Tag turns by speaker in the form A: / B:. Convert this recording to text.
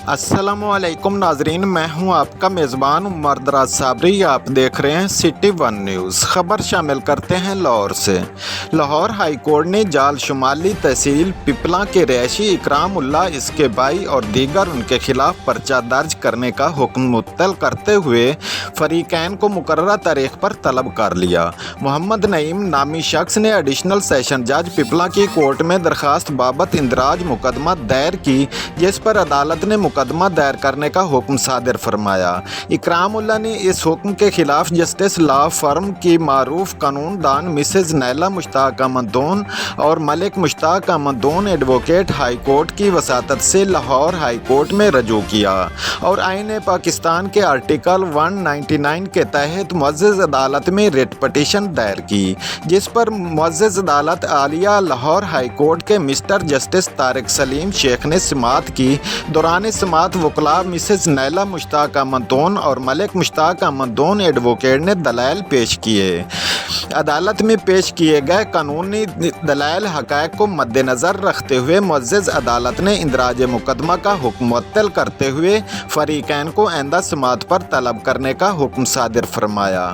A: अस्सलामुअलैकुम नाजरीन, मैं हूं आपका मेज़बान उमर दराज साबरी। आप देख रहे हैं सिटी वन न्यूज़। खबर शामिल करते हैं लाहौर से। लाहौर हाई कोर्ट ने जाल शुमाली तहसील पिपला के रहायशी इकराम उल्लाह, इसके भाई और दीगर उनके खिलाफ पर्चा दर्ज करने का हुक्म मुअत्तल करते हुए फरीकैन को मुकर्ररा तारीख पर तलब कर लिया। मोहम्मद नईम नामी शख्स ने एडिशनल सेशन जज पिपला की कोर्ट में दरखास्त बाबत इंदराज मुकदमा दायर की, जिस पर अदालत ने मुकदमा दायर करने का हुक्म सादिर फरमाया। इकराम उल्लाह ने इस हुक्म के खिलाफ जस्टिस लॉ फर्म की मारूफ कानून दान मिसेज नैला मुश्ताक अहमद दोन और मलिक मुश्ताक अहमद दोन एडवोकेट हाई कोर्ट की वसातत से लाहौर हाई कोर्ट में रजू किया और आईन पाकिस्तान के आर्टिकल 199 के तहत मुअज़्ज़ज़ अदालत में रिट पटिशन दायर की, जिस पर मुअज़्ज़ज़ अदालत आलिया लाहौर हाई कोर्ट के मिस्टर जस्टिस तारिक सलीम शेख ने समाअत की। दौरान समाअत वकला मिसेज नैला मुश्ताक अहमद दोन और मलिक मुश्ताक अहमद दोन एडवोकेट ने दलाइल पेश किए। अदालत में पेश किए गए कानूनी दलाइल हक़ाइक़ को मद्देनज़र रखते हुए मुअज़्ज़ज़ अदालत ने इंदराज मुकदमा का हुक्म मुअत्तल करते हुए फरीकैन को आइंदा समाअत पर तलब करने का हुक्म सादिर फरमाया।